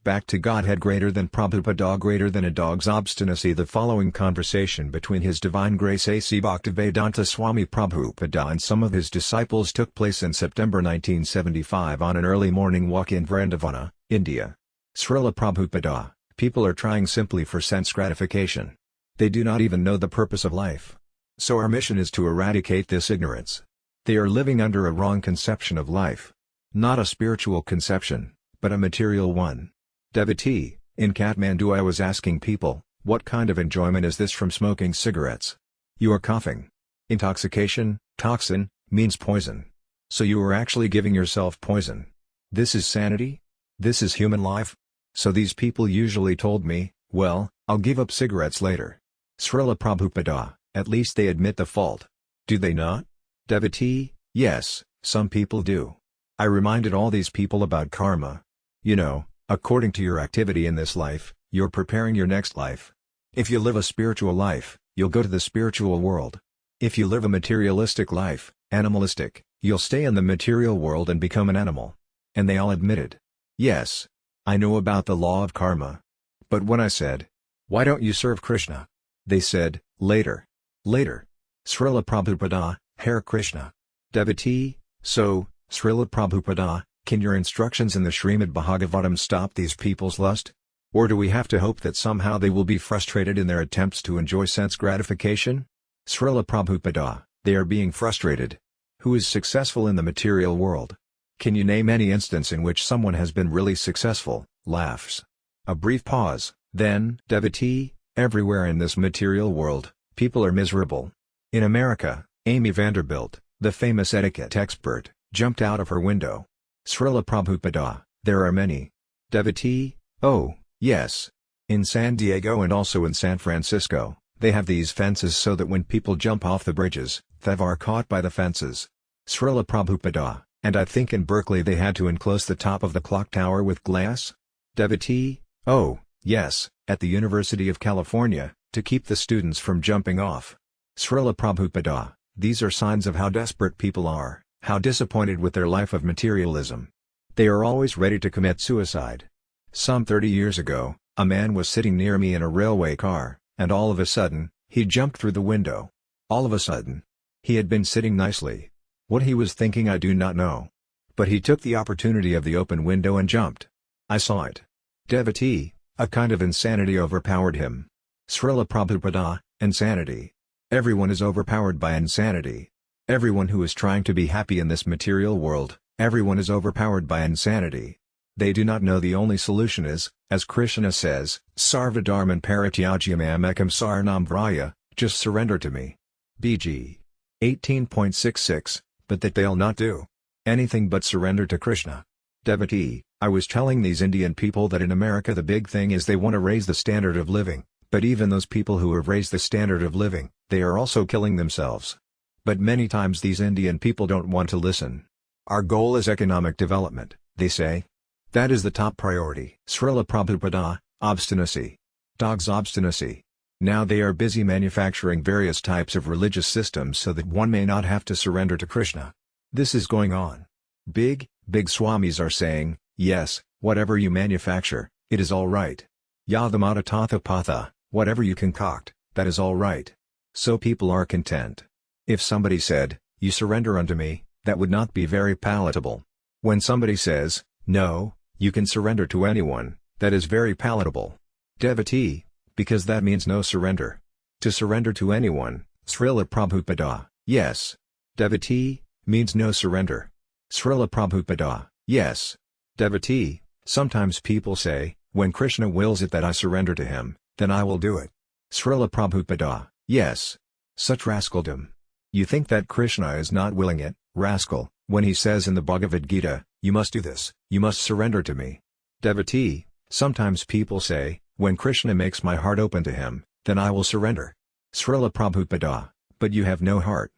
Back to Godhead greater than Prabhupada greater than a dog's obstinacy. The following conversation between His Divine Grace A.C. Bhaktivedanta Swami Prabhupada and some of his disciples took place in September 1975 on an early morning walk in Vrindavana, India. Srila Prabhupada, people are trying simply for sense gratification. They do not even know the purpose of life. So our mission is to eradicate this ignorance. They are living under a wrong conception of life. Not a spiritual conception, but a material one. Devotee, in Kathmandu I was asking people, what kind of enjoyment is this from smoking cigarettes? You are coughing. Intoxication, toxin, means poison. So you are actually giving yourself poison. This is sanity? This is human life? So these people usually told me, well, I'll give up cigarettes later. Srila Prabhupada, at least they admit the fault. Do they not? Devotee, yes, some people do. I reminded all these people about karma. You know, according to your activity in this life, you're preparing your next life. If you live a spiritual life, you'll go to the spiritual world. If you live a materialistic life, animalistic, you'll stay in the material world and become an animal. And they all admitted. Yes, I know about the law of karma. But when I said, why don't you serve Krishna? They said, later. Later. Srila Prabhupada, Hare Krishna. Devotee, so, Srila Prabhupada, can your instructions in the Srimad Bhagavatam stop these people's lust? Or do we have to hope that somehow they will be frustrated in their attempts to enjoy sense gratification? Srila Prabhupada, they are being frustrated. Who is successful in the material world? Can you name any instance in which someone has been really successful? Laughs. A brief pause, then, Devotee, everywhere in this material world, people are miserable. In America, Amy Vanderbilt, the famous etiquette expert, jumped out of her window. Srila Prabhupada, there are many. Devotee, oh, yes. In San Diego and also in San Francisco, they have these fences so that when people jump off the bridges, they are caught by the fences. Srila Prabhupada, and I think in Berkeley they had to enclose the top of the clock tower with glass? Devotee, oh, yes, at the University of California, to keep the students from jumping off. Srila Prabhupada, these are signs of how desperate people are. How disappointed with their life of materialism. They are always ready to commit suicide. Some 30 years ago, a man was sitting near me in a railway car, and all of a sudden, he jumped through the window. All of a sudden. He had been sitting nicely. What he was thinking I do not know. But he took the opportunity of the open window and jumped. I saw it. Devotee, a kind of insanity overpowered him. Srila Prabhupada, insanity. Everyone is overpowered by insanity. Everyone who is trying to be happy in this material world, everyone is overpowered by insanity. They do not know the only solution is, as Krishna says, Sarvadharman Parityajyam ekam saranam vraya, just surrender to me. BG 18.66, but that they'll not do anything but surrender to Krishna. Devotee, I was telling these Indian people that in America the big thing is they want to raise the standard of living, but even those people who have raised the standard of living, they are also killing themselves. But many times these Indian people don't want to listen. Our goal is economic development, they say. That is the top priority. Srila Prabhupada, obstinacy. Dog's obstinacy. Now they are busy manufacturing various types of religious systems so that one may not have to surrender to Krishna. This is going on. Big swamis are saying, yes, whatever you manufacture, it is all right. Yadamata tatha patha, whatever you concoct, that is all right. So people are content. If somebody said, you surrender unto me, that would not be very palatable. When somebody says, no, you can surrender to anyone, that is very palatable. Devotee, because that means no surrender. To surrender to anyone, Srila Prabhupada, yes. Devotee, means no surrender. Srila Prabhupada, yes. Devotee, sometimes people say, when Krishna wills it that I surrender to him, then I will do it. Srila Prabhupada, yes. Such rascaldom. You think that Krishna is not willing it, rascal, when he says in the Bhagavad Gita, you must do this, you must surrender to me. Devotee, sometimes people say, when Krishna makes my heart open to him, then I will surrender. Srila Prabhupada, but you have no heart.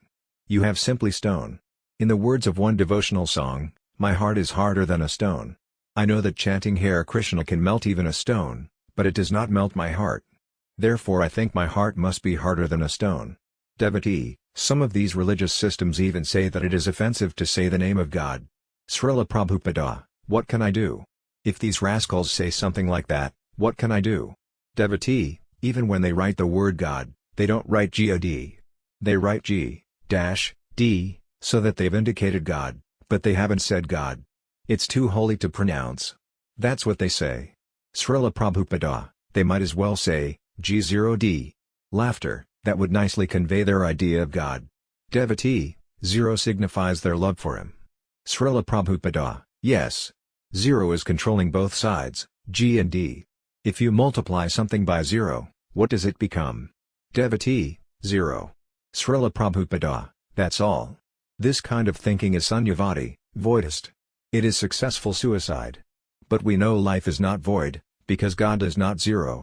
You have simply stone. In the words of one devotional song, my heart is harder than a stone. I know that chanting Hare Krishna can melt even a stone, but it does not melt my heart. Therefore I think my heart must be harder than a stone. Devotee, some of these religious systems even say that it is offensive to say the name of God. Srila Prabhupada, what can I do? If these rascals say something like that, what can I do? Devotee, even when they write the word God, they don't write God. They write G-D, so that they've indicated God, but they haven't said God. It's too holy to pronounce. That's what they say. Srila Prabhupada, they might as well say, G0D. Laughter, that would nicely convey their idea of God. Devotee, 0 signifies their love for him. Srila Prabhupada, yes. 0 is controlling both sides, G and D. If you multiply something by 0, what does it become? Devotee, 0. Srila Prabhupada, that's all. This kind of thinking is sunyavadi, voidist. It is successful suicide. But we know life is not void, because God is not 0.